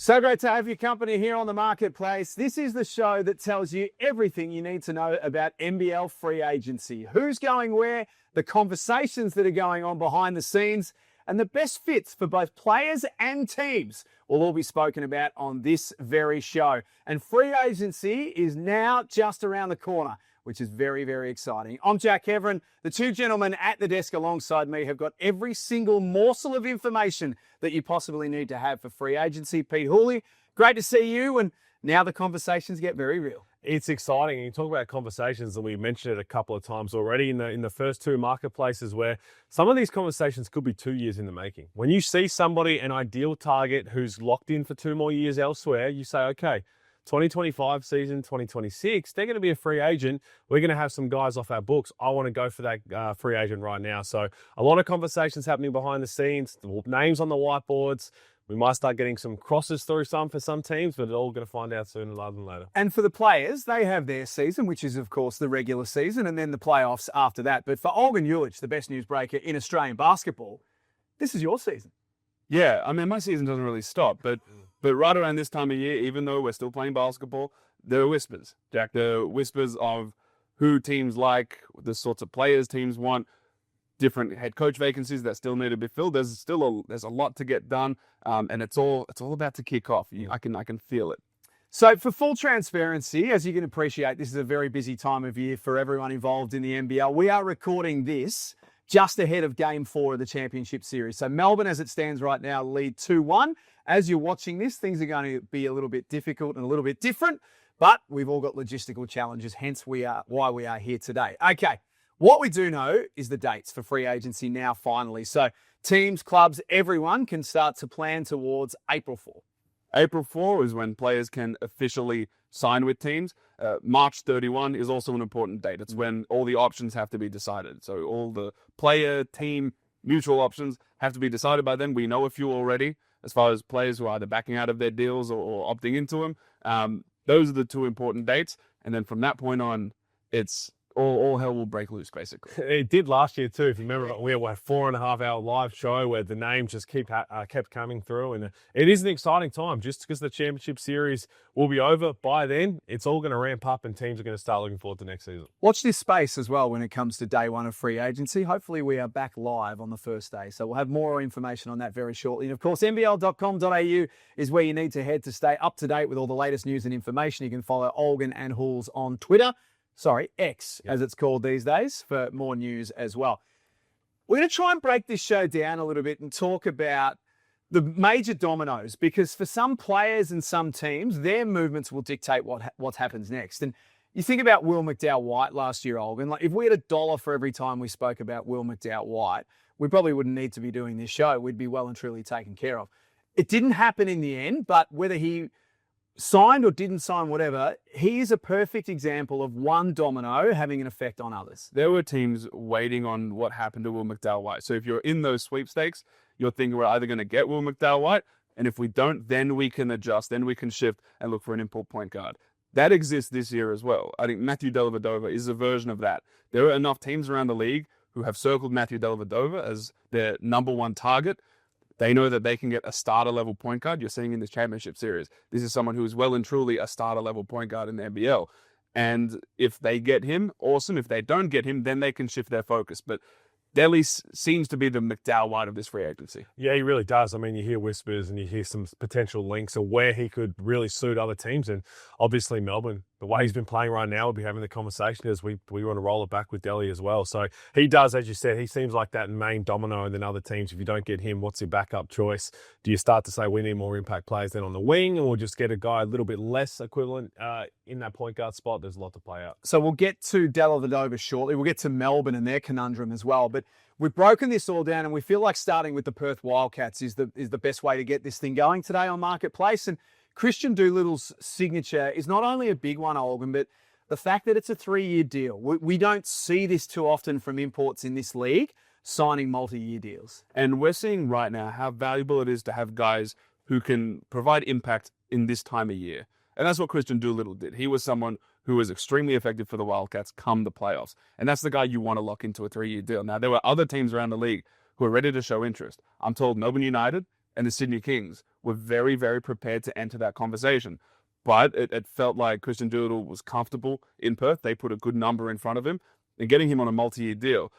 So great to have your company here on the Marketplace. This is the show that tells you everything you need to know about NBL free agency. Who's going where, the conversations that are going on behind the scenes, and the best fits for both players and teams will all be spoken about on this very show. And free agency is now just around the corner, which is very, very exciting. I'm Jack Heverin. The two gentlemen at the desk alongside me have got every single morsel of information that you possibly need to have for free agency. Pete Hooley, great to see you. And now the conversations get very real. It's exciting. And you talk about conversations, and we mentioned it a couple of times already in the first two marketplaces, where some of these conversations could be 2 years in the making. When you see somebody, an ideal target who's locked in for 2 more years elsewhere, you say, okay, 2025 season, 2026, they're going to be a free agent. We're going to have some guys off our books. I want to go for that free agent right now. So a lot of conversations happening behind the scenes, names on the whiteboards. We might start getting some crosses through for some teams, but it's all going to find out sooner rather than later. And for the players, they have their season, which is, of course, the regular season, and then the playoffs after that. But for Olgun Uluc, the best newsbreaker in Australian basketball, this is your season. Yeah, I mean, my season doesn't really stop, but right around this time of year, even though we're still playing basketball, there are whispers, Jack. There are whispers of who teams like, the sorts of players teams want, different head coach vacancies that still need to be filled. There's a lot to get done, and it's all about to kick off. I can feel it. So for full transparency, as you can appreciate, this is a very busy time of year for everyone involved in the NBL. We are recording this just ahead of Game 4 of the Championship Series. So Melbourne, as it stands right now, lead 2-1. As you're watching this, things are going to be a little bit difficult and a little bit different, but we've all got logistical challenges, hence why we are here today. Okay, what we do know is the dates for free agency now finally. So teams, clubs, everyone can start to plan towards April 4. April 4 is when players can officially sign with teams. March 31 is also an important date. It's when all the options have to be decided. So all the player, team, mutual options have to be decided by then. We know a few already as far as players who are either backing out of their deals or opting into them. Those are the two important dates. And then from that point on, it's all hell will break loose, basically. It did last year too. If you remember, we had a 4.5-hour live show where the names just kept coming through, and it is an exciting time. Just because the Championship Series will be over by then, it's all going to ramp up, and teams are going to start looking forward to next season. Watch this space as well when it comes to day 1 of free agency. Hopefully, we are back live on the first day, so we'll have more information on that very shortly. And of course, nbl.com.au is where you need to head to stay up to date with all the latest news and information. You can follow Olgun and Hools on Twitter. X, as it's called these days, for more news as well. We're going to try and break this show down a little bit and talk about the major dominoes, because for some players and some teams, their movements will dictate what happens next. And you think about Will McDowell-White last year, Olgun. Like, if we had $1 for every time we spoke about Will McDowell-White, we probably wouldn't need to be doing this show. We'd be well and truly taken care of. It didn't happen in the end, but whether he signed or didn't sign, whatever, he is a perfect example of one domino having an effect on others. There were teams waiting on what happened to Will McDowell-White. So if you're in those sweepstakes, you're thinking we're either going to get Will McDowell-White, and if we don't, then we can adjust, then we can shift and look for an import point guard. That exists this year as well. I think Matthew Dellavedova is a version of that. There are enough teams around the league who have circled Matthew Dellavedova as their number one target. They know that they can get a starter-level point guard. You're seeing in this Championship Series, this is someone who is well and truly a starter-level point guard in the NBL. And if they get him, awesome. If they don't get him, then they can shift their focus. But Delly seems to be the McDowell-White of this free agency. Yeah, he really does. I mean, you hear whispers and you hear some potential links of where he could really suit other teams. And obviously Melbourne, the way he's been playing right now, we'll be having the conversation as we want to roll it back with Delly as well. So he does, as you said, he seems like that main domino, and then other teams, if you don't get him, what's your backup choice? Do you start to say we need more impact players then on the wing, or just get a guy a little bit less equivalent in that point guard spot? There's a lot to play out. So we'll get to Dellavedova shortly. We'll get to Melbourne and their conundrum as well. But we've broken this all down, and we feel like starting with the Perth Wildcats is the best way to get this thing going today on Marketplace. And Christian Doolittle's signature is not only a big one, Olgun, but the fact that it's a 3-year deal. We don't see this too often from imports in this league, signing multi-year deals. And we're seeing right now how valuable it is to have guys who can provide impact in this time of year. And that's what Christian Doolittle did. He was someone who was extremely effective for the Wildcats come the playoffs. And that's the guy you want to lock into a 3-year deal. Now, there were other teams around the league who are ready to show interest. I'm told Melbourne United and the Sydney Kings were very, very prepared to enter that conversation. But it felt like Christian Doolittle was comfortable in Perth. They put a good number in front of him. And getting him on a multi-year deal,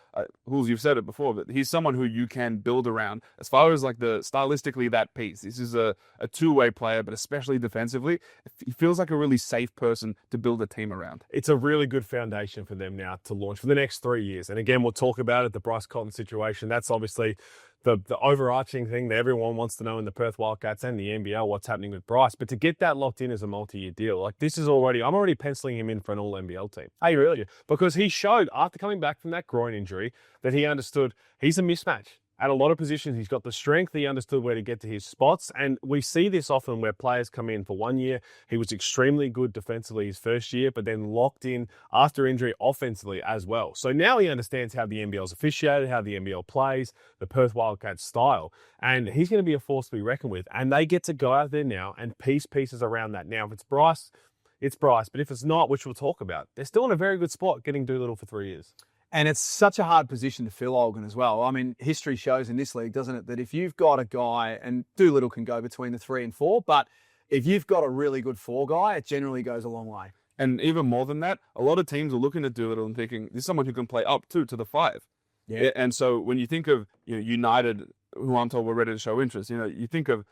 Hools, you've said it before, but he's someone who you can build around as far as like stylistically that piece. This is a two-way player, but especially defensively, he feels like a really safe person to build a team around. It's a really good foundation for them now to launch for the next 3 years. And again, we'll talk about it, the Bryce Cotton situation. That's obviously the overarching thing that everyone wants to know in the Perth Wildcats and the NBL, what's happening with Bryce. But to get that locked in as a multi-year deal, like this is already, I'm already penciling him in for an all-NBL team. Hey, really? Because he showed after coming back from that groin injury that he understood he's a mismatch. At a lot of positions, he's got the strength. He understood where to get to his spots. And we see this often where players come in for 1 year. He was extremely good defensively his first year, but then locked in after injury offensively as well. So now he understands how the NBL is officiated, how the NBL plays, the Perth Wildcats style. And he's going to be a force to be reckoned with. And they get to go out there now and piece pieces around that. Now, if it's Bryce, it's Bryce. But if it's not, which we'll talk about, they're still in a very good spot getting Doolittle for 3 years. And it's such a hard position to fill, Olgun, as well. I mean, history shows in this league, doesn't it, that if you've got a guy, and Doolittle can go between the 3 and 4, but if you've got a really good 4 guy, it generally goes a long way. And even more than that, a lot of teams are looking at Doolittle and thinking, this is someone who can play up to the 5. Yeah. And so when you think of United, who I'm told were ready to show interest, you think of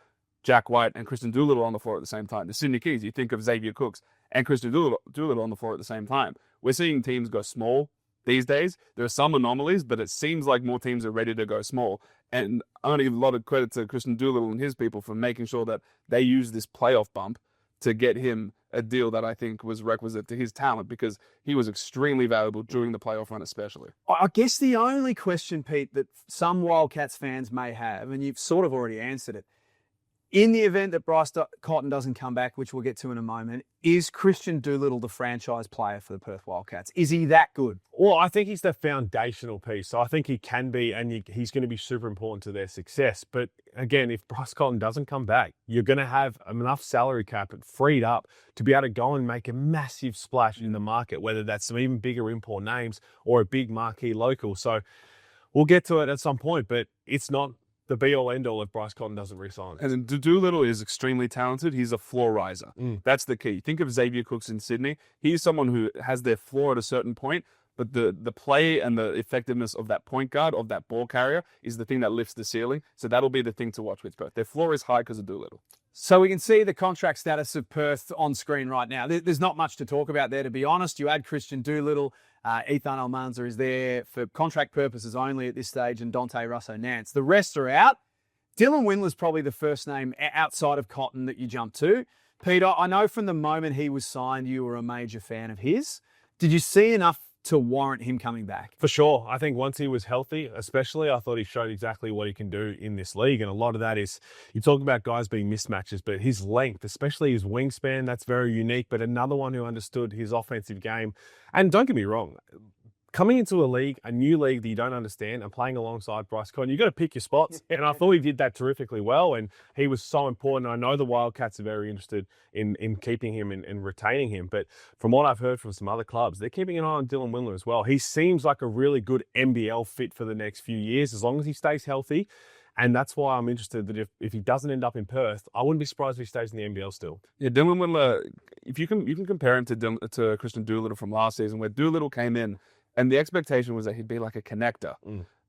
Jack White and Christian Doolittle on the floor at the same time. The Sydney Kings, you think of Xavier Cooks and Christian Doolittle on the floor at the same time. We're seeing teams go small these days. There are some anomalies, but it seems like more teams are ready to go small. And I want to give a lot of credit to Christian Doolittle and his people for making sure that they use this playoff bump to get him a deal that I think was requisite to his talent, because he was extremely valuable during the playoff run especially. I guess the only question, Pete, that some Wildcats fans may have, and you've sort of already answered it, in the event that Bryce Cotton doesn't come back, which we'll get to in a moment, is Christian Doolittle the franchise player for the Perth Wildcats? Is he that good? Well, I think he's the foundational piece. So I think he can be, and he's going to be super important to their success. But again, if Bryce Cotton doesn't come back, you're going to have enough salary cap freed up to be able to go and make a massive splash in the market, whether that's some even bigger import names or a big marquee local. So we'll get to it at some point, but it's not the be-all, end-all if Bryce Cotton doesn't re-sign. And Doolittle is extremely talented. He's a floor riser. That's the key. Think of Xavier Cooks in Sydney. He's someone who has their floor at a certain point, but the play and the effectiveness of that point guard, of that ball carrier, is the thing that lifts the ceiling. So that'll be the thing to watch with Perth. Their floor is high because of Doolittle. So we can see the contract status of Perth on screen right now. There's not much to talk about there, to be honest. You add Christian Doolittle. Ethan Almanza is there for contract purposes only at this stage, and Dante Russo-Nance. The rest are out. Dylan Windler's probably the first name outside of Cotton that you jump to. Peter, I know from the moment he was signed, you were a major fan of his. Did you see enough to warrant him coming back? For sure. I think once he was healthy, especially, I thought he showed exactly what he can do in this league. And a lot of that is, you talk about guys being mismatches, but his length, especially his wingspan, that's very unique. But another one who understood his offensive game. And don't get me wrong, coming into a new league that you don't understand and playing alongside Bryce Cotton, you've got to pick your spots. And I thought he did that terrifically well. And he was so important. I know the Wildcats are very interested in keeping him and retaining him. But from what I've heard from some other clubs, they're keeping an eye on Dylan Windler as well. He seems like a really good NBL fit for the next few years, as long as he stays healthy. And that's why I'm interested that if he doesn't end up in Perth, I wouldn't be surprised if he stays in the NBL still. Yeah, Dylan Windler, if you can compare him to Christian Doolittle from last season, where Doolittle came in, and the expectation was that he'd be like a connector.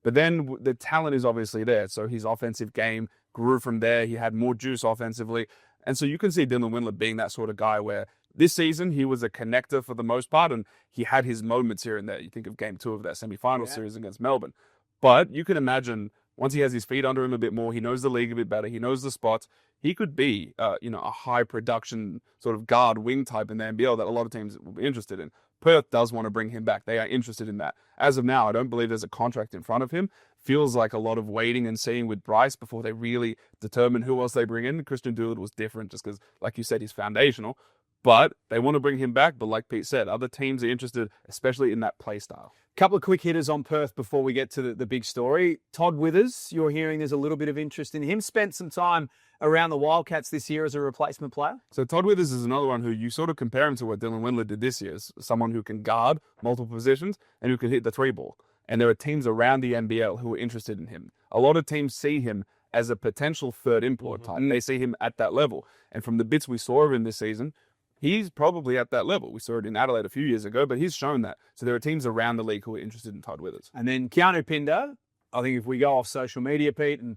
But then the talent is obviously there. So his offensive game grew from there. He had more juice offensively. And so you can see Dylan Windler being that sort of guy where this season he was a connector for the most part, and he had his moments here and there. You think of game 2 of that semi-final series against Melbourne. But you can imagine once he has his feet under him a bit more, he knows the league a bit better, he knows the spots, he could be a high production sort of guard wing type in the NBL that a lot of teams will be interested in. Perth does want to bring him back. They are interested in that. As of now, I don't believe there's a contract in front of him. Feels like a lot of waiting and seeing with Bryce before they really determine who else they bring in. Christian Doolittle was different just because, like you said, he's foundational. But they want to bring him back. But like Pete said, other teams are interested, especially in that play style. Couple of quick hitters on Perth before we get to the big story. Todd Withers, you're hearing there's a little bit of interest in him. Spent some time around the Wildcats this year as a replacement player. So Todd Withers is another one who you sort of compare him to what Dylan Windler did this year. Someone who can guard multiple positions and who can hit the 3 ball. And there are teams around the NBL who are interested in him. A lot of teams see him as a potential third import type. They see him at that level. And from the bits we saw of him this season, he's probably at that level. We saw it in Adelaide a few years ago, but he's shown that. So there are teams around the league who are interested in Todd Withers. And then Keanu Pinder, I think if we go off social media, Pete, and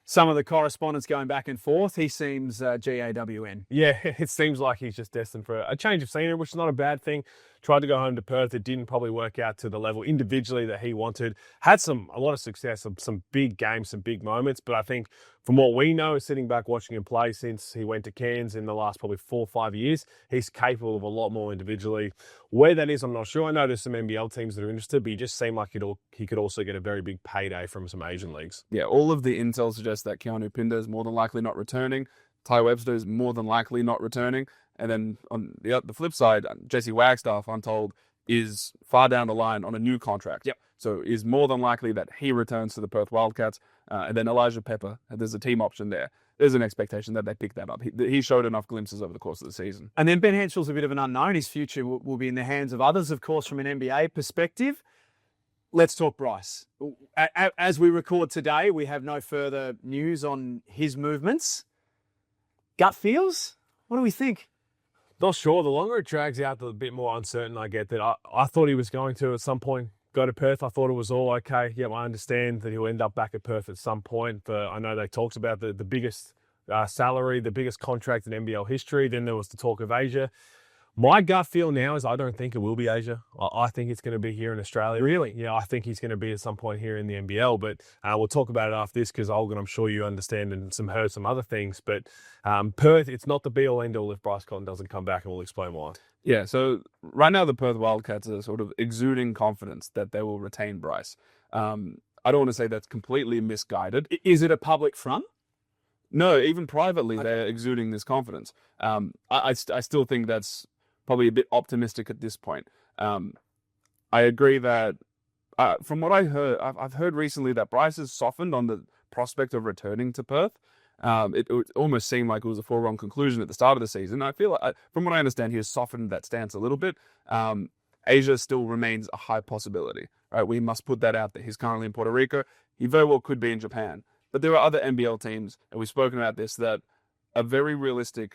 some of the correspondence going back and forth, he seems GAWN. Yeah, it seems like he's just destined for a change of scenery, which is not a bad thing. Tried to go home to Perth. It didn't probably work out to the level individually that he wanted. Had a lot of success, some big games, some big moments. But I think from what we know, sitting back watching him play since he went to Cairns in the last probably 4 or 5 years, he's capable of a lot more individually. Where that is, I'm not sure. I know there's some NBL teams that are interested, but he just seemed like he could also get a very big payday from some Asian leagues. Yeah, all of the intel suggests that Keanu Pinder is more than likely not returning. Ty Webster is more than likely not returning. And then on the flip side, Jesse Wagstaff, I'm told, is far down the line on a new contract. Yep. So is more than likely that he returns to the Perth Wildcats. And then Elijah Pepper, there's a team option there. There's an expectation that they pick that up. He showed enough glimpses over the course of the season. And then Ben Henschel's a bit of an unknown. His future will be in the hands of others, of course, from an NBA perspective. Let's talk Bryce. As we record today, we have no further news on his movements. Gut feels? What do we think? Not sure. The longer it drags out, the bit more uncertain I get. That I thought he was going to at some point go to Perth. I thought it was all okay. Yeah, I understand that he'll end up back at Perth at some point. But I know they talked about the biggest salary, the biggest contract in NBL history. Then there was the talk of Asia. My gut feel now is I don't think it will be Asia. I think it's going to be here in Australia. Really? Yeah, I think he's going to be at some point here in the NBL. But we'll talk about it after this because, Olgun, I'm sure you understand and heard some other things. But Perth, it's not the be-all, end-all if Bryce Cotton doesn't come back, and we'll explain why. Yeah, so right now the Perth Wildcats are sort of exuding confidence that they will retain Bryce. I don't want to say that's completely misguided. Is it a public front? No, even privately, they're exuding this confidence. I still think that's probably a bit optimistic at this point. I agree that from what I heard, I've heard recently that Bryce has softened on the prospect of returning to Perth. It almost seemed like it was a foregone conclusion at the start of the season. I feel like, from what I understand, he has softened that stance a little bit. Asia still remains a high possibility, right? We must put that out there. He's currently in Puerto Rico. He very well could be in Japan. But there are other NBL teams, and we've spoken about this, that are very realistic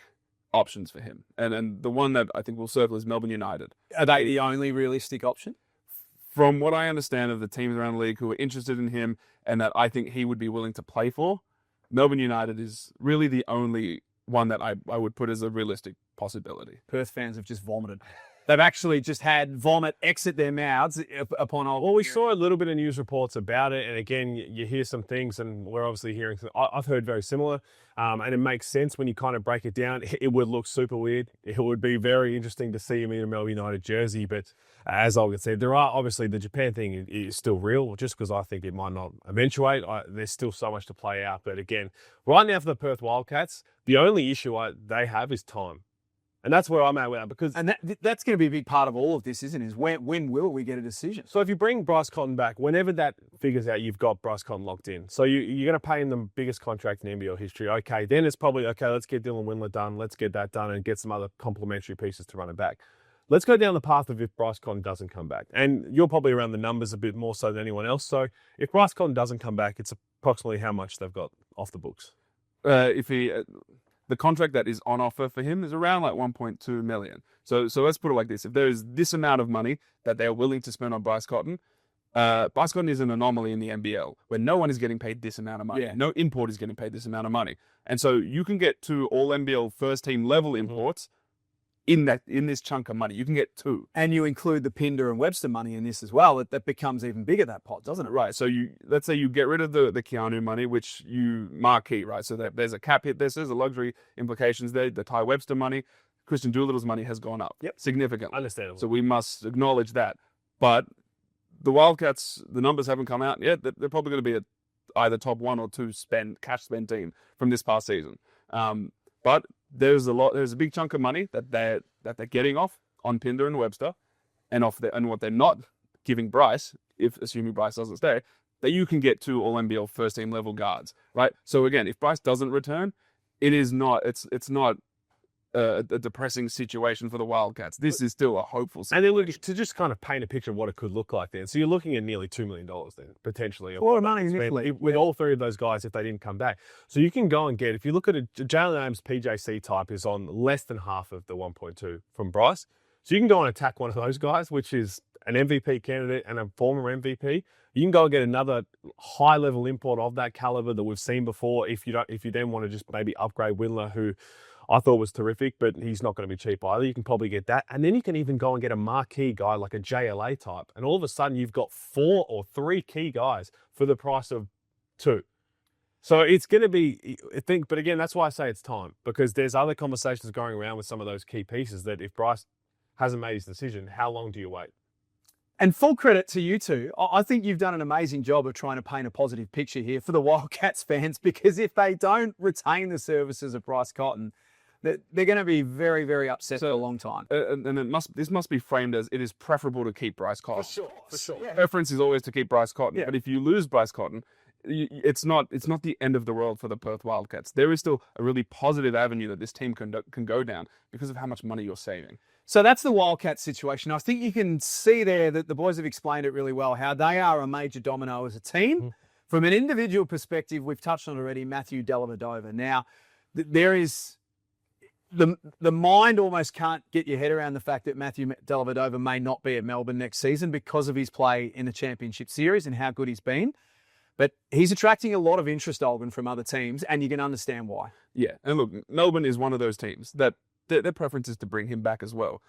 options for him. And the one that I think will circle is Melbourne United. Are they the only realistic option? From what I understand of the teams around the league who are interested in him and that I think he would be willing to play for, Melbourne United is really the only one that I would put as a realistic possibility. Perth fans have just vomited. They've actually just had vomit exit their mouths upon all. Well, we saw a little bit of news reports about it. And again, you hear some things, and we're obviously hearing, I've heard very similar. And it makes sense when you kind of break it down. It would look super weird. It would be very interesting to see him in a Melbourne United jersey. But as Olgun said, there are obviously the Japan thing is still real, just because I think it might not eventuate. There's still so much to play out. But again, right now for the Perth Wildcats, the only issue they have is time. And that's where I'm at with that, because that's going to be a big part of all of this, isn't it? Is when will we get a decision? So if you bring Bryce Cotton back, whenever that figures out, you've got Bryce Cotton locked in. So you're going to pay him the biggest contract in NBL history. Okay, then it's probably, okay, let's get Dylan Windler done. Let's get that done and get some other complementary pieces to run it back. Let's go down the path of if Bryce Cotton doesn't come back. And you're probably around the numbers a bit more so than anyone else. So if Bryce Cotton doesn't come back, it's approximately how much they've got off the books. The contract that is on offer for him is around like 1.2 million. So let's put it like this. If there is this amount of money that they're willing to spend on Bryce Cotton is an anomaly in the NBL where no one is getting paid this amount of money. Yeah. No import is getting paid this amount of money. And so you can get 2 all NBL first team level imports in this chunk of money. You can get 2. And you include the Pinder and Webster money in this as well. That becomes even bigger, that pot, doesn't it? Right. So let's say you get rid of the Keanu money, which you marquee, right? So there's a cap hit. There's a luxury implications there. The Ty Webster money, Christian Doolittle's money has gone up significantly. Understandable. So we must acknowledge that. But the Wildcats, the numbers haven't come out yet. They're probably going to be either top 1 or 2 cash spend team from this past season. But there's a big chunk of money that they're getting off on Pinder and Webster, and what they're not giving Bryce, assuming Bryce doesn't stay, that you can get 2 all NBL first team level guards, right? So again, if Bryce doesn't return, it's not a depressing situation for the Wildcats. This is still a hopeful situation. And then look, to just kind of paint a picture of what it could look like then. So you're looking at nearly $2 million then, potentially. A lot of money initially. With all three of those guys if they didn't come back. So you can go and get, if you look at Jalen Adams' PJC type is on less than half of the 1.2 from Bryce. So you can go and attack one of those guys, which is an MVP candidate and a former MVP. You can go and get another high-level import of that caliber that we've seen before if you then want to just maybe upgrade Windler, who I thought was terrific, but he's not going to be cheap either. You can probably get that. And then you can even go and get a marquee guy like a JLA type. And all of a sudden, you've got 4 or 3 key guys for the price of 2. So it's going to be, but again, that's why I say it's time, because there's other conversations going around with some of those key pieces that if Bryce hasn't made his decision, how long do you wait? And full credit to you two. I think you've done an amazing job of trying to paint a positive picture here for the Wildcats fans, because if they don't retain the services of Bryce Cotton, they're going to be very, very upset for a long time. And this must be framed as it is preferable to keep Bryce Cotton. For sure. Yeah. Preference is always to keep Bryce Cotton. Yeah. But if you lose Bryce Cotton, it's not the end of the world for the Perth Wildcats. There is still a really positive avenue that this team can go down because of how much money you're saving. So that's the Wildcats situation. I think you can see there that the boys have explained it really well, how they are a major domino as a team. Mm-hmm. From an individual perspective, we've touched on already Matthew Dellavedova. Now, there is... The mind almost can't get your head around the fact that Matthew Dellavedova may not be at Melbourne next season because of his play in the Championship Series and how good he's been. But he's attracting a lot of interest, Olgun, from other teams, and you can understand why. Yeah, and look, Melbourne is one of those teams that their preference is to bring him back as well.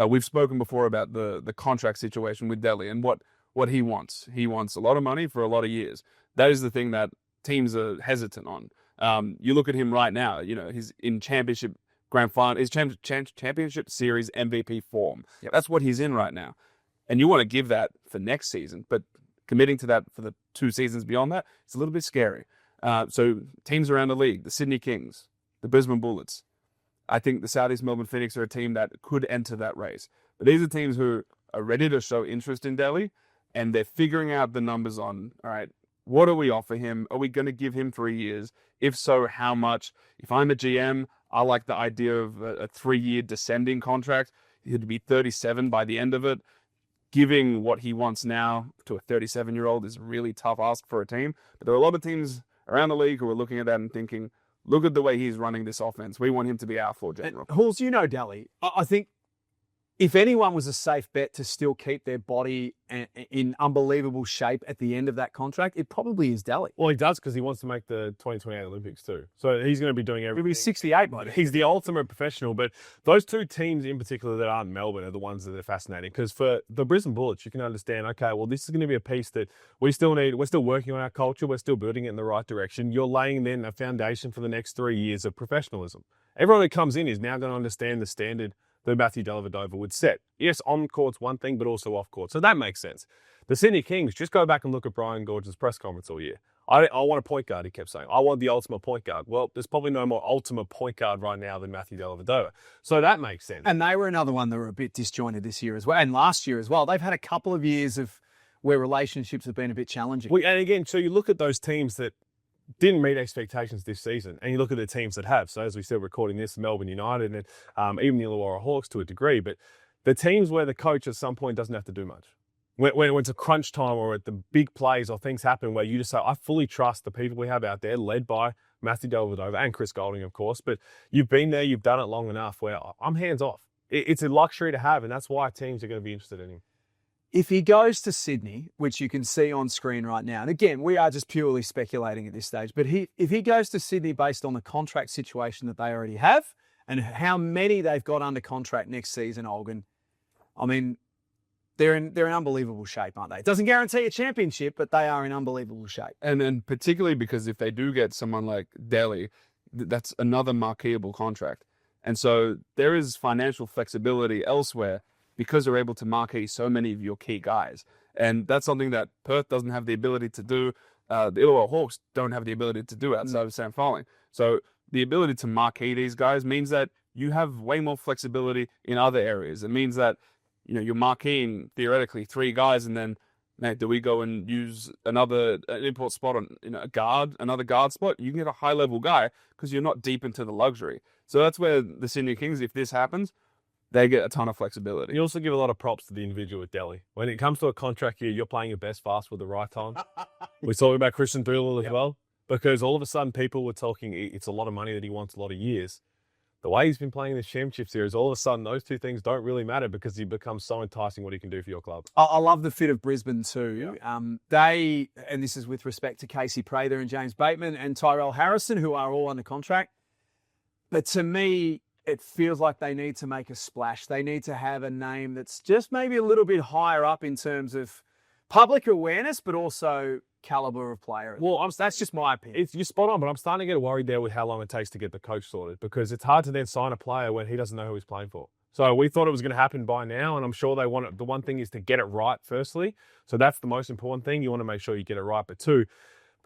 We've spoken before about the contract situation with Delhi and what he wants. He wants a lot of money for a lot of years. That is the thing that teams are hesitant on. You look at him right now, he's in Championship Grand Final, his Championship Series MVP form. Yep. That's what he's in right now. And you want to give that for next season, but committing to that for the 2 seasons beyond that, it's a little bit scary. So teams around the league, the Sydney Kings, the Brisbane Bullets, I think the Southeast Melbourne Phoenix are a team that could enter that race. But these are teams who are ready to show interest in Delhi, and they're figuring out the numbers on, all right, what do we offer him? Are we going to give him 3 years? If so, how much? If I'm a GM, I like the idea of a 3-year descending contract. He'd be 37 by the end of it. Giving what he wants now to a 37-year-old is a really tough ask for a team. But there are a lot of teams around the league who are looking at that and thinking, look at the way he's running this offense. We want him to be our floor general. Halls, Delhi. I think if anyone was a safe bet to still keep their body in unbelievable shape at the end of that contract, it probably is Delhi. Well, he does, because he wants to make the 2028 Olympics too. So he's going to be doing everything. He'll be 68 by then. He's the ultimate professional. But those 2 teams in particular that aren't Melbourne are the ones that are fascinating. Because for the Brisbane Bullets, you can understand, okay, well, this is going to be a piece that we still need. We're still working on our culture. We're still building it in the right direction. You're laying then a foundation for the next 3 years of professionalism. Everyone who comes in is now going to understand the standard that Matthew Dellavedova would set. Yes, on court's one thing, but also off court. So that makes sense. The Sydney Kings, just go back and look at Brian Gorge's press conference all year. I want a point guard, he kept saying. I want the ultimate point guard. Well, there's probably no more ultimate point guard right now than Matthew Dellavedova. So that makes sense. And they were another one that were a bit disjointed this year as well, and last year as well. They've had a couple of years of where relationships have been a bit challenging. And again, so you look at those teams that didn't meet expectations this season, and you look at the teams that have. So as we said, recording this, Melbourne United and even the Illawarra Hawks to a degree, but the teams where the coach at some point doesn't have to do much. When it's a crunch time or at the big plays or things happen where you just say, I fully trust the people we have out there, led by Matthew Dellavedova and Chris Goulding, of course, but you've been there, you've done it long enough where I'm hands off. It's a luxury to have, and that's why teams are going to be interested in him. If he goes to Sydney, which you can see on screen right now, and again, we are just purely speculating at this stage, but if he goes to Sydney based on the contract situation that they already have and how many they've got under contract next season, Olgun, I mean, they're in unbelievable shape, aren't they? It doesn't guarantee a championship, but they are in unbelievable shape. And particularly because if they do get someone like Delhi, that's another marqueable contract. And so there is financial flexibility elsewhere because they're able to marquee so many of your key guys. And that's something that Perth doesn't have the ability to do. The Illawarra Hawks don't have the ability to do outside of Sam Froling. So the ability to marquee these guys means that you have way more flexibility in other areas. It means that, you're marqueeing theoretically 3 guys, and then mate, do we go and use an import spot on another guard spot? You can get a high-level guy because you're not deep into the luxury. So that's where the Sydney Kings, if this happens, they get a ton of flexibility. You also give a lot of props to the individual with Delhi. When it comes to a contract year, you're playing your best fast with the right time. We're talking about Christian Doolittle as well, because all of a sudden people were talking, it's a lot of money that he wants, a lot of years. The way he's been playing this championship series, all of a sudden those two things don't really matter because he becomes so enticing what he can do for your club. I love the fit of Brisbane too. They, and this is with respect to Casey Prather and James Bateman and Tyrell Harrison, who are all under contract. But to me, it feels like they need to make a splash. They need to have a name that's just maybe a little bit higher up in terms of public awareness, but also caliber of player. Well, that's just my opinion. You're spot on, but I'm starting to get worried there with how long it takes to get the coach sorted, because it's hard to then sign a player when he doesn't know who he's playing for. So we thought it was going to happen by now, and I'm sure they want it. The one thing is to get it right, firstly. So that's the most important thing. You want to make sure you get it right. But two,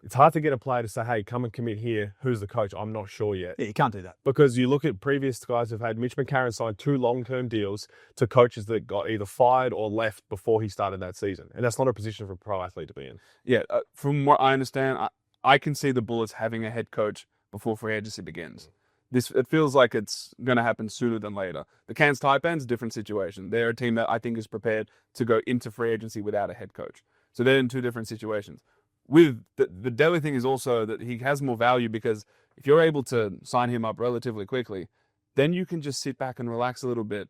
it's hard to get a player to say, hey, come and commit here. Who's the coach? I'm not sure yet. Yeah, you can't do that. Because you look at previous guys who've had Mitch McCarron sign 2 long-term deals to coaches that got either fired or left before he started that season. And that's not a position for a pro athlete to be in. Yeah, from what I understand, I can see the Bullets having a head coach before free agency begins. It feels like it's going to happen sooner than later. The Cairns Taipans, different situation. They're a team that I think is prepared to go into free agency without a head coach. So they're in 2 different situations. With the Delhi thing is also that he has more value, because if you're able to sign him up relatively quickly, then you can just sit back and relax a little bit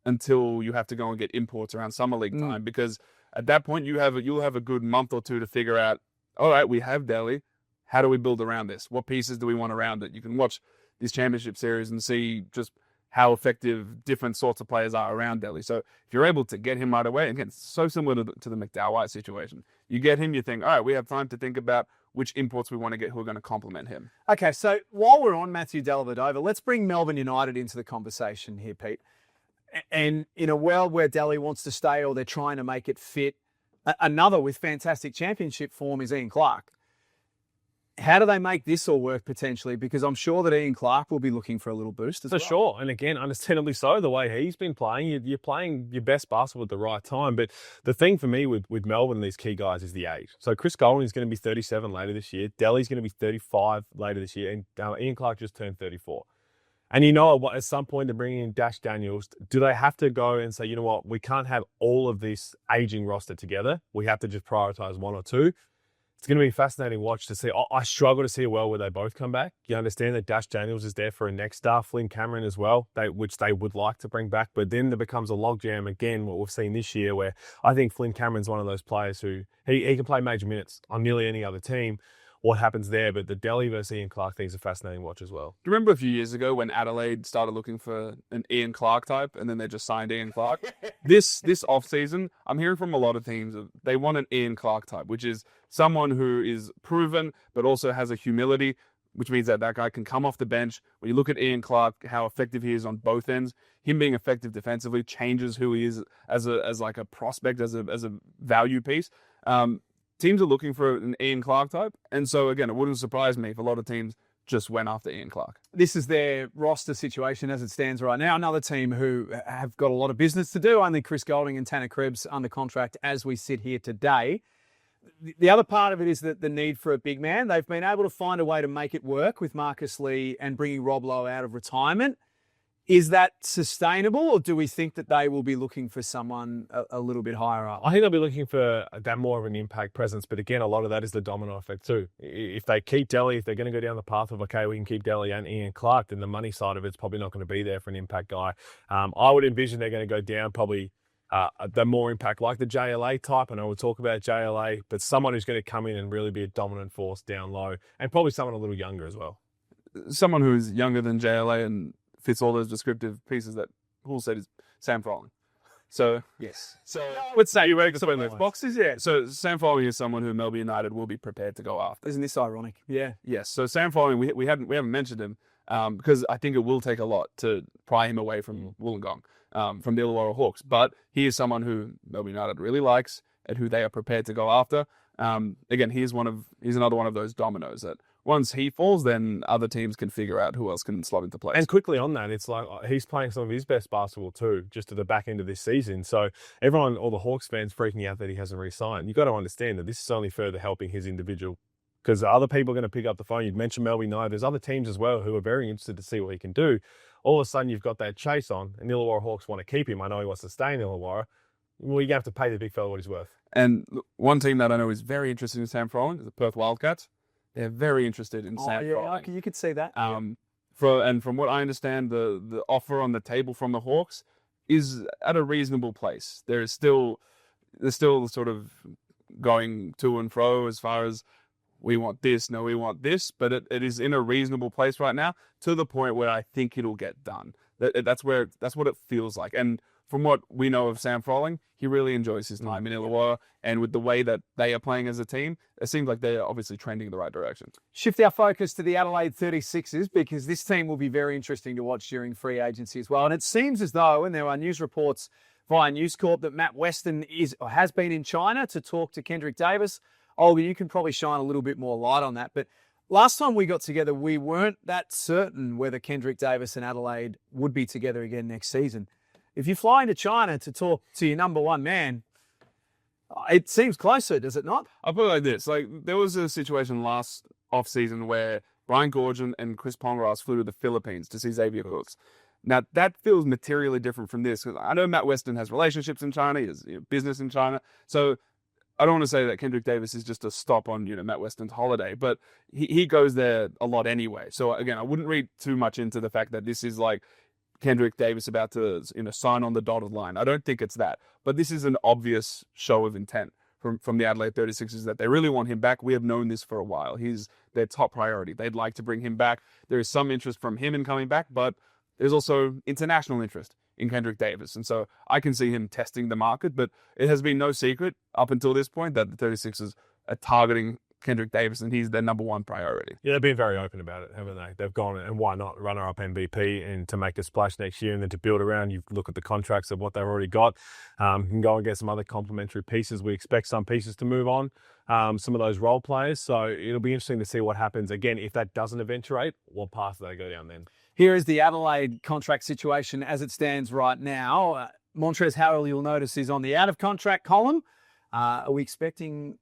until you have to go and get imports around summer league time. Because at that point you'll have a good month or 2 to figure out, all right, we have Delhi. How do we build around this? What pieces do we want around it? You can watch this championship series and see just how effective different sorts of players are around Delhi. So if you're able to get him right away, again, it's so similar to the McDowell White situation. You get him, you think, all right, we have time to think about which imports we want to get who are going to complement him. Okay, so while we're on Matthew Dellavedova, let's bring Melbourne United into the conversation here, Pete. And in a world where Delhi wants to stay or they're trying to make it fit, another with fantastic championship form is Ian Clark. How do they make this all work potentially? Because I'm sure that Ian Clark will be looking for a little boost as well. For sure. And again, understandably so, the way he's been playing, you're playing your best basketball at the right time. But the thing for me with Melbourne and these key guys is the age. So Chris Golden is going to be 37 later this year. Delhi's going to be 35 later this year. And Ian Clark just turned 34. And you know, at some point they're bringing in Dash Daniels. Do they have to go and say, you know what, we can't have all of this aging roster together. We have to just prioritize 1 or 2. It's going to be a fascinating watch to see. I struggle to see a world where they both come back. You understand that Dash Daniels is there for a next star, Flynn Cameron as well, which they would like to bring back. But then there becomes a logjam again, what we've seen this year, where I think Flynn Cameron's one of those players who he can play major minutes on nearly any other team. What happens there? But the Delhi versus Ian Clark thing is a fascinating watch as well. Do you remember a few years ago when Adelaide started looking for an Ian Clark type, and then they just signed Ian Clark? This off-season, I'm hearing from a lot of teams that they want an Ian Clark type, which is someone who is proven but also has a humility, which means that guy can come off the bench. When you look at Ian Clark, how effective he is on both ends, him being effective defensively changes who he is as like a prospect, as a value piece. Teams are looking for an Ian Clark type. And so, again, it wouldn't surprise me if a lot of teams just went after Ian Clark. This is their roster situation as it stands right now. Another team who have got a lot of business to do. Only Chris Golding and Tanner Krebs under contract as we sit here today. The other part of it is that the need for a big man. They've been able to find a way to make it work with Marcus Lee and bringing Rob Lowe out of retirement. Is that sustainable, or do we think that they will be looking for someone a little bit higher up? I think they'll be looking for that more of an impact presence. But again, a lot of that is the domino effect too. If they keep Delhi, if they're going to go down the path of, okay, we can keep Delhi and Ian Clark, then the money side of it's probably not going to be there for an impact guy. I would envision they're going to go down probably the more impact, like the JLA type. And I would talk about JLA, but someone who's going to come in and really be a dominant force down low, and probably someone a little younger as well. Someone who is younger than JLA and fits all those descriptive pieces that Hool said is Sam Froling. So, Yes. So I would say you reckon some those boxes, yeah. So Sam Froling is someone who Melbourne United will be prepared to go after. Isn't this ironic? Yeah. Yes. So Sam Froling, we haven't mentioned him because I think it will take a lot to pry him away from Wollongong, from the Illawarra Hawks. But he is someone who Melbourne United really likes and who they are prepared to go after. Again, he's another one of those dominoes that once he falls, then other teams can figure out who else can slot into place. And quickly on that, it's like he's playing some of his best basketball too, just at the back end of this season. So everyone, all the Hawks fans freaking out that he hasn't re-signed. You've got to understand that this is only further helping his individual, because other people are going to pick up the phone. You'd mentioned Melbourne United. There's other teams as well who are very interested to see what he can do. All of a sudden, you've got that chase on, and the Illawarra Hawks want to keep him. I know he wants to stay in Illawarra. Well, you have to pay the big fella what he's worth. And one team that I know is very interested in Sam Froling is the Perth Wildcats. They're very interested in Sam Froling. You could see that. From what I understand, the offer on the table from the Hawks is at a reasonable place. They're still sort of going to and fro as far as we want this, no, we want this, but it is in a reasonable place right now, to the point where I think it'll get done. That's what it feels like. And from what we know of Sam Froling, he really enjoys his time in Illawarra, and with the way that they are playing as a team, it seems like they are obviously trending in the right direction. Shift our focus to the Adelaide 36ers, because this team will be very interesting to watch during free agency as well. And it seems as though, and there are news reports via News Corp, that Matt Weston has been in China to talk to Kendrick Davis. Olga, you can probably shine a little bit more light on that. But last time we got together, we weren't that certain whether Kendrick Davis and Adelaide would be together again next season. If you fly into China to talk to your number one man, it seems closer, does it not? I'll put it like this. Like, there was a situation last off-season where Brian Goorjian and Chris Pongrass flew to the Philippines to see Xavier Cooks. Now, that feels materially different from this, because I know Matt Weston has relationships in China, he has business in China. So I don't want to say that Kendrick Davis is just a stop on, Matt Weston's holiday, but he goes there a lot anyway. So again, I wouldn't read too much into the fact that this is like Kendrick Davis about to sign on the dotted line. I don't think it's that. But this is an obvious show of intent from the Adelaide 36ers that they really want him back. We have known this for a while. He's their top priority. They'd like to bring him back. There is some interest from him in coming back, but there's also international interest in Kendrick Davis. And so I can see him testing the market, but it has been no secret up until this point that the 36ers are targeting Kendrick Davis, and he's their number one priority. Yeah, they've been very open about it, haven't they? They've gone, and why not, runner-up MVP, and to make a splash next year, and then to build around, you look at the contracts of what they've already got, and go and get some other complementary pieces. We expect some pieces to move on, some of those role players, so it'll be interesting to see what happens. Again, if that doesn't eventuate, what path do they go down then? Here is the Adelaide contract situation as it stands right now. Montrezl Harrell, you'll notice, is on the out-of-contract column. Are we expecting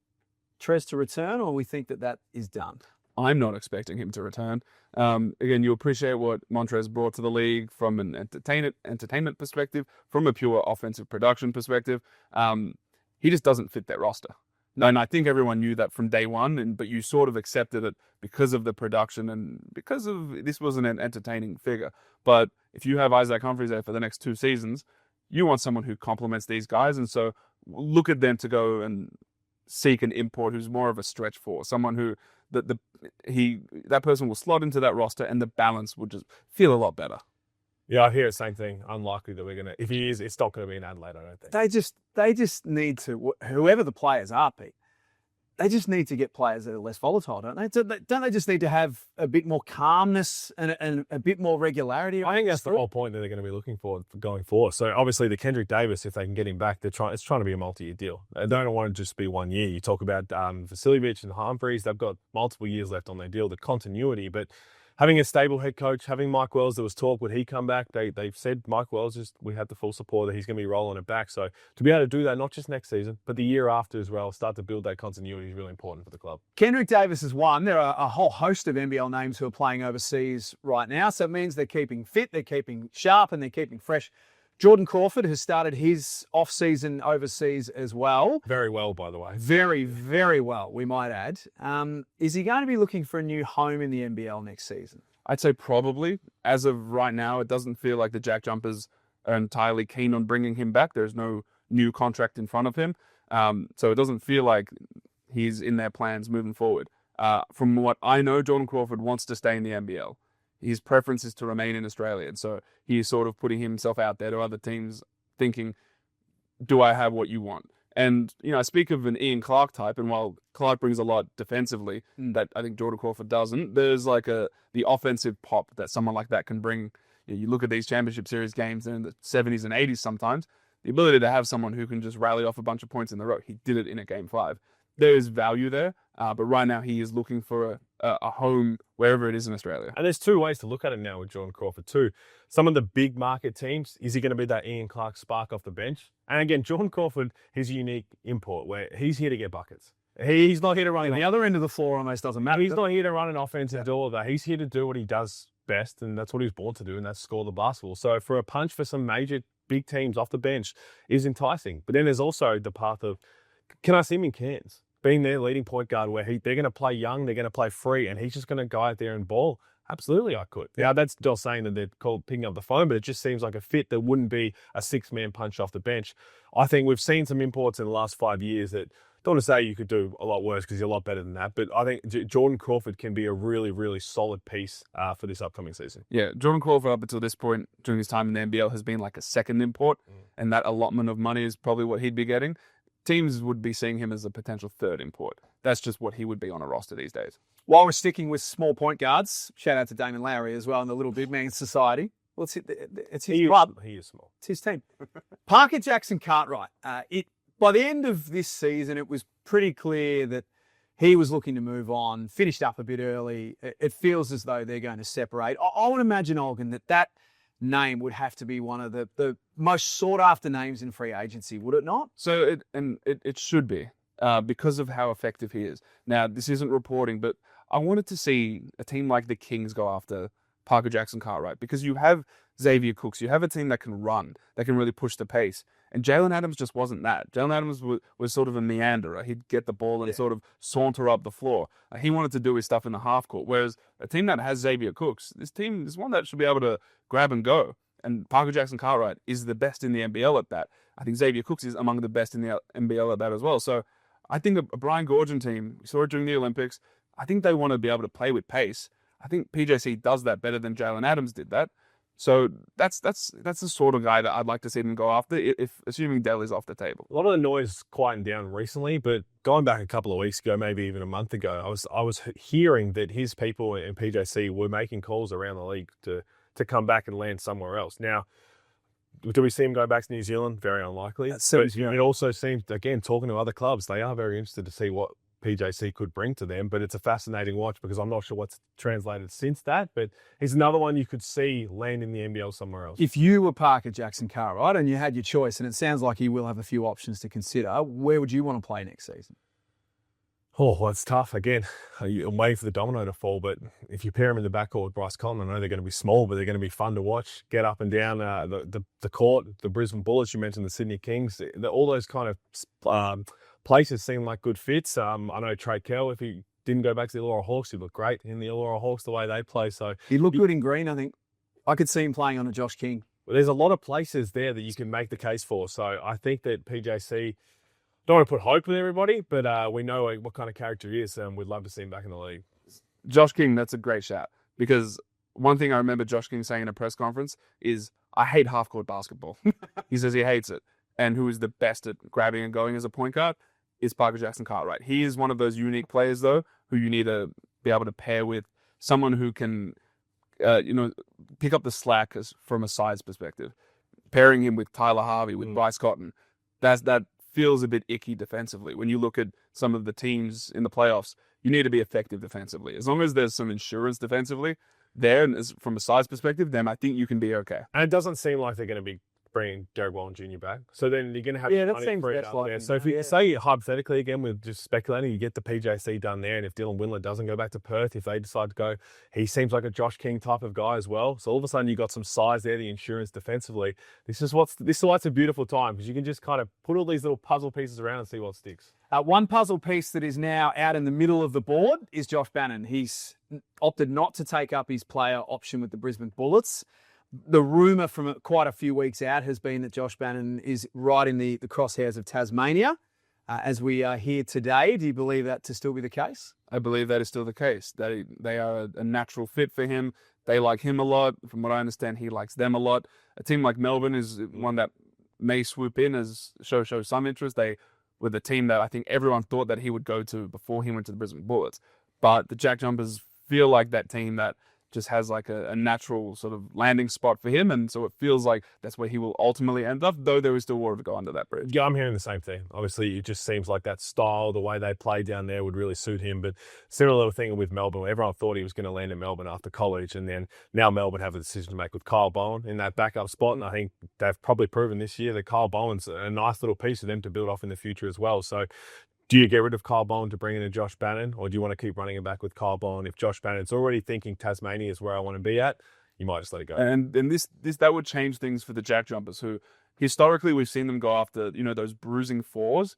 Trez to return, or we think that is done? I'm not expecting him to return. Again, you appreciate what Montrez brought to the league from an entertainment perspective, from a pure offensive production perspective. He just doesn't fit that roster. And I think everyone knew that from day one, but you sort of accepted it because of the production and because of this wasn't an entertaining figure. But if you have Isaac Humphries there for the next 2 seasons, you want someone who complements these guys. And so look at them to go and seek an import who's more of a stretch for someone who that person will slot into that roster, and the balance will just feel a lot better. Yeah, I hear the same thing. Unlikely that we're going to, if he is, it's not going to be in Adelaide, I don't think. They just need to, whoever the players are, Pete, they just need to get players that are less volatile, don't they? Don't they just need to have a bit more calmness and a bit more regularity? I think that's the whole point that they're going to be looking for going forward. So obviously the Kendrick Davis, if they can get him back, it's trying to be a multi-year deal. They don't want to just be 1 year. You talk about Vasiljevic and Humphries, they've got multiple years left on their deal, the continuity, but having a stable head coach, having Mike Wells, there was talk, would he come back? They've said Mike Wells, we had the full support that he's going to be rolling it back. So to be able to do that, not just next season, but the year after as well, start to build that continuity is really important for the club. Kendrick Davis is one. There are a whole host of NBL names who are playing overseas right now. So it means they're keeping fit, they're keeping sharp, and they're keeping fresh. Jordon Crawford has started his off-season overseas as well. Very well, by the way. Very, very well, we might add. Is he going to be looking for a new home in the NBL next season? I'd say probably. As of right now, it doesn't feel like the JackJumpers are entirely keen on bringing him back. There's no new contract in front of him. So it doesn't feel like he's in their plans moving forward. From what I know, Jordon Crawford wants to stay in the NBL. His preference is to remain in Australia. And so he's sort of putting himself out there to other teams thinking, do I have what you want? And, I speak of an Ian Clark type, and while Clark brings a lot defensively that I think Jordon Crawford doesn't, there's like the offensive pop that someone like that can bring. You look at these championship series games, they're in the 70s and 80s sometimes, the ability to have someone who can just rally off a bunch of points in the row. He did it in a Game 5. There is value there, but right now he is looking for a home wherever it is in Australia. And there's two ways to look at it now with Jordon Crawford too. Some of the big market teams, is he going to be that Ian Clark spark off the bench? And again, Jordon Crawford, his unique import where he's here to get buckets. He's not here to run. The other end of the floor almost doesn't matter. He's not here to run an offense and do all of that. He's here to do what he does best, and that's what he was born to do, and that's score the basketball. So for a punch for some major big teams off the bench is enticing. But then there's also the path of, can I see him in Cairns? Being their leading point guard where they're going to play young, they're going to play free, and he's just going to go out there and ball. Absolutely, I could. Yeah, that's still saying that they're called picking up the phone, but it just seems like a fit that wouldn't be a six-man punch off the bench. I think we've seen some imports in the last 5 years that, don't want to say you could do a lot worse because you're a lot better than that, but I think Jordon Crawford can be a really, really solid piece for this upcoming season. Yeah, Jordon Crawford up until this point during his time in the NBL has been like a second import, and that allotment of money is probably what he'd be getting. Teams would be seeing him as a potential third import. That's just what he would be on a roster these days. While we're sticking with small point guards, shout out to Damon Lowry as well in the Little Big Man Society. Well, it's his club. He is small. It's his team. Parker Jackson Cartwright. By the end of this season, it was pretty clear that he was looking to move on, finished up a bit early. It feels as though they're going to separate. I would imagine, Olgun, that name would have to be one of the most sought-after names in free agency, would it not? So it should be because of how effective he is. Now, this isn't reporting, but I wanted to see a team like the Kings go after Parker Jackson Cartwright because you have Xavier Cooks. You have a team that can run, that can really push the pace. And Jalen Adams just wasn't that. Jalen Adams was sort of a meanderer. He'd get the ball and sort of saunter up the floor. He wanted to do his stuff in the half court. Whereas a team that has Xavier Cooks, this team is one that should be able to grab and go. And Parker Jackson Cartwright is the best in the NBL at that. I think Xavier Cooks is among the best in the NBL at that as well. So I think a Brian Goorjian team, we saw it during the Olympics, I think they want to be able to play with pace. I think PJC does that better than Jalen Adams did that. So that's the sort of guy that I'd like to see them go after, if assuming Dell is off the table. A lot of the noise quieted down recently, but going back a couple of weeks ago, maybe even a month ago, I was hearing that his people in PJC were making calls around the league to come back and land somewhere else. Now, do we see him go back to New Zealand? Very unlikely. But it also seems, again, talking to other clubs, they are very interested to see what PJC could bring to them, but it's a fascinating watch because I'm not sure what's translated since that, but he's another one you could see land in the NBL somewhere else. If you were Parker Jackson Cartwright and you had your choice, and it sounds like he will have a few options to consider, where would you want to play next season? Oh, well, it's tough. Again, I'm waiting for the domino to fall, but if you pair him in the backcourt with Bryce Cotton, I know they're going to be small, but they're going to be fun to watch. Get up and down the court, the Brisbane Bullets, you mentioned the Sydney Kings, all those kind of places seem like good fits. I know Trey Kell, if he didn't go back to the Illawarra Hawks, he'd look great in the Illawarra Hawks the way they play. So he looked good in green, I think. I could see him playing on a Josh King. Well, there's a lot of places there that you can make the case for. So I think that PJC, don't want to put hope with everybody, but we know what kind of character he is, and we'd love to see him back in the league. Josh King, that's a great shout. Because one thing I remember Josh King saying in a press conference is, I hate half-court basketball. He says he hates it. And who is the best at grabbing and going as a point guard is Parker Jackson Cartwright. He is one of those unique players, though, who you need to be able to pair with someone who can, pick up the slack from a size perspective. Pairing him with Tyler Harvey, with Bryce Cotton, that feels a bit icky defensively. When you look at some of the teams in the playoffs, you need to be effective defensively. As long as there's some insurance defensively there, and from a size perspective, then I think you can be okay. And it doesn't seem like they're going to be bringing Derek Wallen Jr. back. So then you're going to have that seems free best up there. So if you say hypothetically again, we're just speculating, you get the PJC done there, and if Dylan Windler doesn't go back to Perth, if they decide to go, he seems like a Josh King type of guy as well. So all of a sudden you got some size there, the insurance defensively. This is why it's a beautiful time, because you can just kind of put all these little puzzle pieces around and see what sticks. One puzzle piece that is now out in the middle of the board is Josh Bannon. He's opted not to take up his player option with the Brisbane Bullets. The rumour from quite a few weeks out has been that Josh Bannon is right in the crosshairs of Tasmania as we are here today. Do you believe that to still be the case? I believe that is still the case. They are a natural fit for him. They like him a lot. From what I understand, he likes them a lot. A team like Melbourne is one that may swoop in as show some interest. They were the team that I think everyone thought that he would go to before he went to the Brisbane Bullets. But the JackJumpers feel like that team that just has like a natural sort of landing spot for him. And so it feels like that's where he will ultimately end up, though there is still water to go under that bridge. Yeah, I'm hearing the same thing. Obviously, it just seems like that style, the way they play down there would really suit him. But similar little thing with Melbourne, where everyone thought he was going to land in Melbourne after college. And then now Melbourne have a decision to make with Kyle Bowen in that backup spot. And I think they've probably proven this year that Kyle Bowen's a nice little piece for them to build off in the future as well. So do you get rid of Kyle Bowen to bring in a Josh Bannon, or do you want to keep running it back with Kyle Bowen? If Josh Bannon's already thinking Tasmania is where I want to be at, you might just let it go. And this that would change things for the JackJumpers, who historically we've seen them go after, those bruising fours.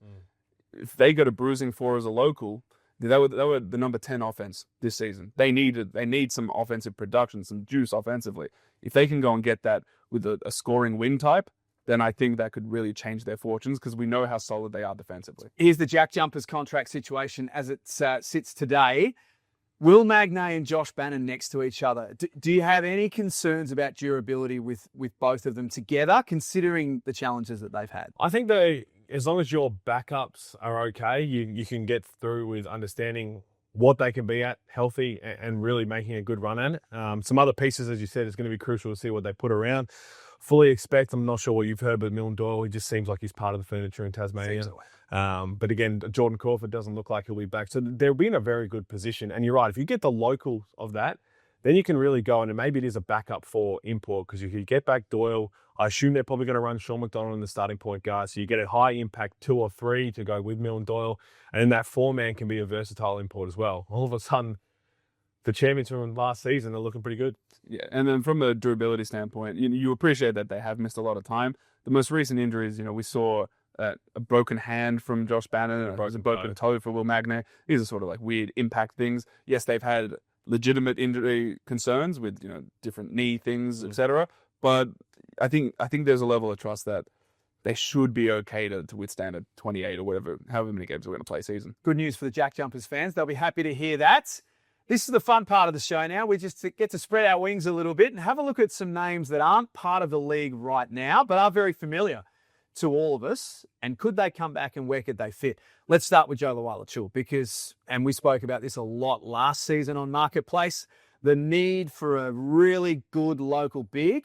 If they go to bruising four as a local, they were the number 10 offense this season. They need some offensive production, some juice offensively. If they can go and get that with a scoring wing type, then I think that could really change their fortunes, because we know how solid they are defensively. Here's the JackJumpers contract situation as it sits today. Will Magnay and Josh Bannon next to each other. Do you have any concerns about durability with both of them together, considering the challenges that they've had? I think as long as your backups are okay, you can get through with understanding what they can be at, healthy, and really making a good run at it. Some other pieces, as you said, is going to be crucial to see what they put around. Fully expect, I'm not sure what you've heard, but Milne Doyle, he just seems like he's part of the furniture in Tasmania. But again, Jordon Crawford doesn't look like he'll be back. So they'll be in a very good position. And you're right, if you get the locals of that, then you can really go, and maybe it is a backup for import, because you could get back Doyle. I assume they're probably going to run Sean McDonald in the starting point guard. So you get a high impact 2 or 3 to go with Milne Doyle. And then that 4-man can be a versatile import as well. All of a sudden, the champions from last season are looking pretty good. Yeah, and then from a durability standpoint, you appreciate that they have missed a lot of time. The most recent injuries, we saw a broken hand from Josh Bannon, and a broken toe for Will Magnay. These are sort of like weird impact things. Yes, they've had legitimate injury concerns with different knee things, etc. But I think there's a level of trust that they should be okay to withstand a 28 or however many games we're going to play season. Good news for the JackJumpers fans. They'll be happy to hear that. This is the fun part of the show now. We just get to spread our wings a little bit and have a look at some names that aren't part of the league right now, but are very familiar to all of us. And could they come back, and where could they fit? Let's start with Joe Lual-Acuil, because, and we spoke about this a lot last season on Marketplace, the need for a really good local big.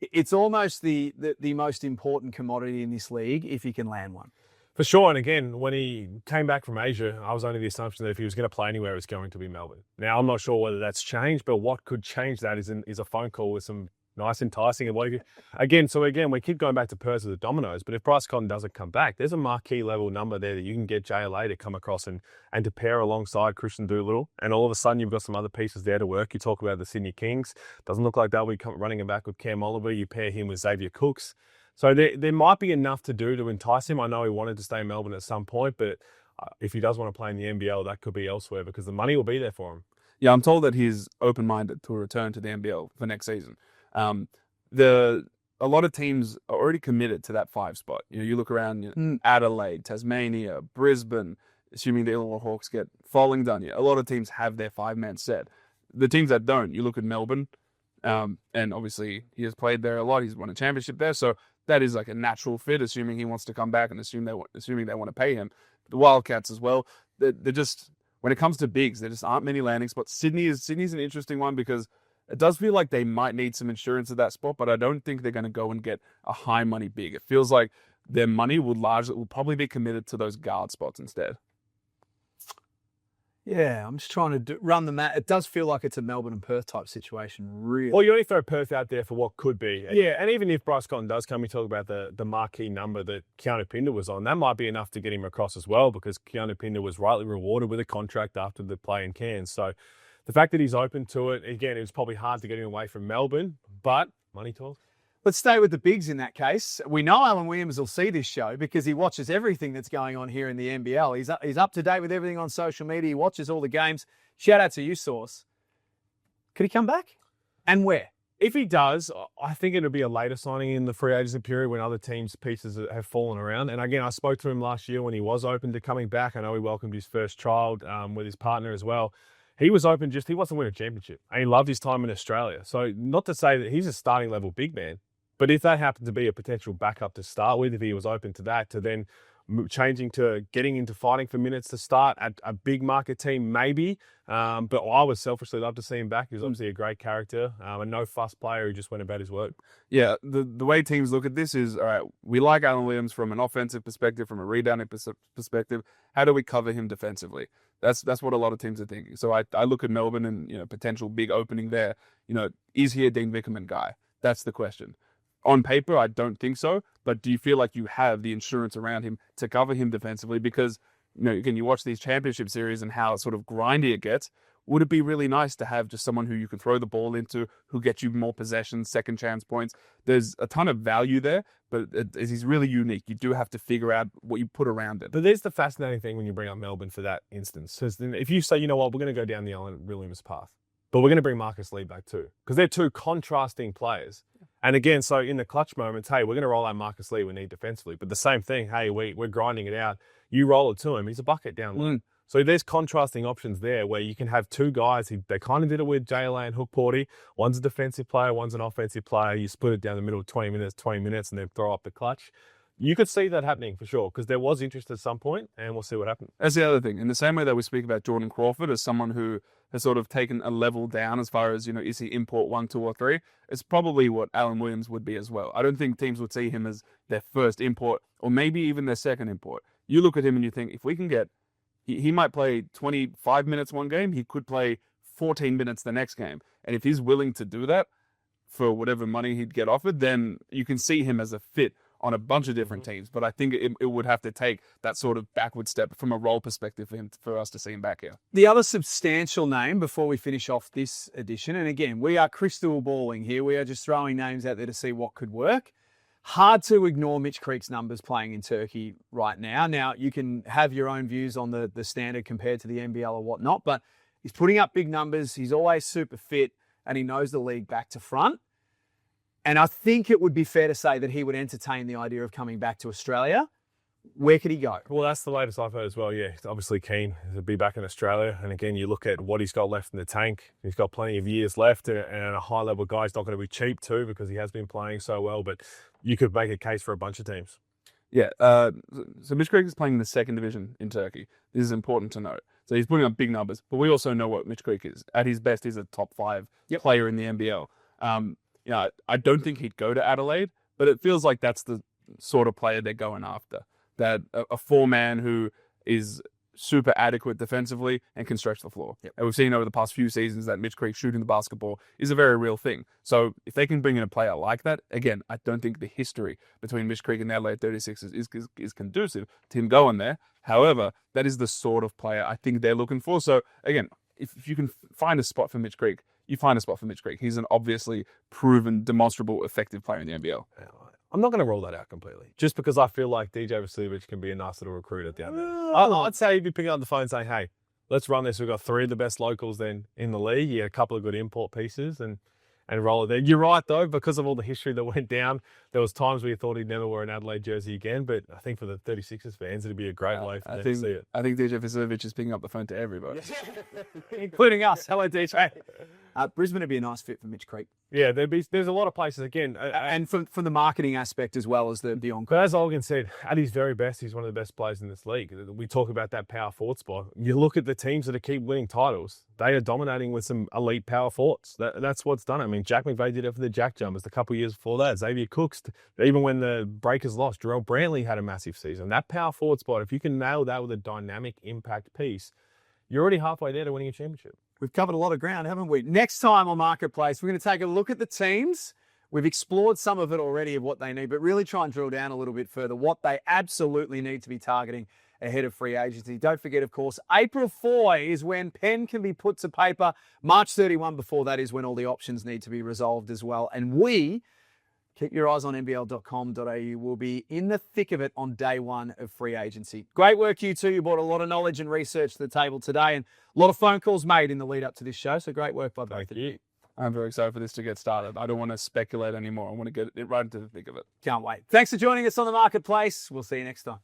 It's almost the most important commodity in this league if you can land one. For sure. And again, when he came back from Asia, I was under the assumption that if he was going to play anywhere, it was going to be Melbourne. Now, I'm not sure whether that's changed, but what could change that is a phone call with some nice enticing. And again, we keep going back to Perth as the dominoes, but if Bryce Cotton doesn't come back, there's a marquee level number there that you can get JLA to come across and to pair alongside Christian Doolittle. And all of a sudden, you've got some other pieces there to work. You talk about the Sydney Kings. Doesn't look like they'll be running him back with Cam Oliver. You pair him with Xavier Cooks. So there might be enough to do to entice him. I know he wanted to stay in Melbourne at some point, but if he does want to play in the NBL, that could be elsewhere, because the money will be there for him. Yeah, I'm told that he's open-minded to a return to the NBL for next season. A lot of teams are already committed to that 5 spot. You look around, Adelaide, Tasmania, Brisbane, assuming the Illinois Hawks get Froling done. A lot of teams have their 5-man set. The teams that don't, you look at Melbourne, and obviously he has played there a lot. He's won a championship there, so that is like a natural fit, assuming he wants to come back and assuming they want to pay him. The Wildcats as well. They're just, when it comes to bigs, there just aren't many landing spots. Sydney's an interesting one, because it does feel like they might need some insurance at that spot, but I don't think they're going to go and get a high money big. It feels like their money will probably be committed to those guard spots instead. Yeah, I'm just trying to run the mat. It does feel like it's a Melbourne and Perth type situation, really. Well, you only throw Perth out there for what could be. Yeah, and even if Bryce Cotton does come, we talk about the marquee number that Keanu Pinder was on. That might be enough to get him across as well, because Keanu Pinder was rightly rewarded with a contract after the play in Cairns. So the fact that he's open to it, again, it was probably hard to get him away from Melbourne, but money talks. Let's stay with the bigs in that case. We know Alan Williams will see this show because he watches everything that's going on here in the NBL. He's up to date with everything on social media. He watches all the games. Shout out to you, Source. Could he come back? And where? If he does, I think it'll be a later signing in the free agency period when other teams' pieces have fallen around. And again, I spoke to him last year when he was open to coming back. I know he welcomed his first child with his partner as well. He was open, he wants to win a championship. And he loved his time in Australia. So not to say that he's a starting level big man, but if that happened to be a potential backup to start with, if he was open to that, to then changing to getting into fighting for minutes to start at a big market team, maybe. But I would selfishly love to see him back. He was obviously a great character, a no-fuss player who just went about his work. Yeah, the way teams look at this is, all right, we like Alan Williams from an offensive perspective, from a rebounding perspective. How do we cover him defensively? That's what a lot of teams are thinking. So I look at Melbourne and, potential big opening there. Is he a Dean Vickerman guy? That's the question. On paper, I don't think so. But do you feel like you have the insurance around him to cover him defensively? Because, again, you watch these championship series and how sort of grindy it gets. Would it be really nice to have just someone who you can throw the ball into, who gets you more possessions, second chance points? There's a ton of value there, but he's really unique. You do have to figure out what you put around it. But there's the fascinating thing when you bring up Melbourne for that instance. Because if you say, we're going to go down the Alan Williams path, but we're going to bring Marcus Lee back too, because they're two contrasting players. And again, so in the clutch moments, hey, we're going to roll out Marcus Lee, we need defensively. But the same thing, hey, we're grinding it out. You roll it to him, he's a bucket down low. So there's contrasting options there where you can have two guys. They kind of did it with JLA and Hook Porty. One's a defensive player, one's an offensive player. You split it down the middle of 20 minutes, and then throw up the clutch. You could see that happening for sure, because there was interest at some point, and we'll see what happens. That's the other thing. In the same way that we speak about Jordon Crawford as someone who has sort of taken a level down as far as, is he import 1, 2, or 3? It's probably what Alan Williams would be as well. I don't think teams would see him as their first import, or maybe even their second import. You look at him and you think, if we can get, he might play 25 minutes one game, he could play 14 minutes the next game. And if he's willing to do that for whatever money he'd get offered, then you can see him as a fit on a bunch of different teams. But I think it would have to take that sort of backward step from a role perspective for us to see him back here. The other substantial name before we finish off this edition, and again, we are crystal balling here. We are just throwing names out there to see what could work. Hard to ignore Mitch Creek's numbers playing in Turkey right now. Now, you can have your own views on the standard compared to the NBL or whatnot, but he's putting up big numbers. He's always super fit, and he knows the league back to front. And I think it would be fair to say that he would entertain the idea of coming back to Australia. Where could he go? Well, that's the latest I've heard as well. Yeah, he's obviously keen to be back in Australia. And again, you look at what he's got left in the tank. He's got plenty of years left, and a high-level guy. He's not going to be cheap too, because he has been playing so well. But you could make a case for a bunch of teams. Yeah. So Mitch Creek is playing in the second division in Turkey. This is important to note. So he's putting up big numbers, but we also know what Mitch Creek is. At his best, he's a top 5 player in the NBL. I don't think he'd go to Adelaide, but it feels like that's the sort of player they're going after. That a 4-man who is super adequate defensively and can stretch the floor. Yep. And we've seen over the past few seasons that Mitch Creek shooting the basketball is a very real thing. So if they can bring in a player like that, again, I don't think the history between Mitch Creek and the Adelaide 36ers is conducive to him going there. However, that is the sort of player I think they're looking for. So again, if you can find a spot for Mitch Creek, you find a spot for Mitch Creek. He's an obviously proven, demonstrable, effective player in the NBL. I'm not going to rule that out completely, just because I feel like DJ Vasiljevic can be a nice little recruit at the end. I'd say he'd be picking up the phone saying, hey, let's run this. We've got 3 of the best locals then in the league. He had a couple of good import pieces and roll it there. You're right, though, because of all the history that went down, there was times where you thought he'd never wear an Adelaide jersey again, but I think for the 36ers fans, it'd be a great way for them to see it. I think DJ Vasiljevic is picking up the phone to everybody. Including us. Hello, DJ. Brisbane would be a nice fit for Mitch Creek. Yeah, there's a lot of places, again. And from the marketing aspect as well as the encore. But as Olgun said, at his very best, he's one of the best players in this league. We talk about that power forward spot. You look at the teams that keep winning titles, they are dominating with some elite power forwards. That's what's done it. I mean, Jack McVeigh did it for the JackJumpers a couple of years before that. Xavier Cooks, even when the Breakers lost, Jarrell Brantley had a massive season. That power forward spot, if you can nail that with a dynamic impact piece, you're already halfway there to winning a championship. We've covered a lot of ground, haven't we? Next time on Marketplace, we're going to take a look at the teams. We've explored some of it already of what they need, but really try and drill down a little bit further, what they absolutely need to be targeting ahead of free agency. Don't forget, of course, April 4 is when pen can be put to paper. March 31 before that is when all the options need to be resolved as well. And we, keep your eyes on nbl.com.au, will be in the thick of it on day 1 of free agency. Great work, you two. You brought a lot of knowledge and research to the table today, and a lot of phone calls made in the lead up to this show. So great work by both of you. I'm very excited for this to get started. I don't want to speculate anymore. I want to get it right into the thick of it. Can't wait. Thanks for joining us on the Marketplace. We'll see you next time.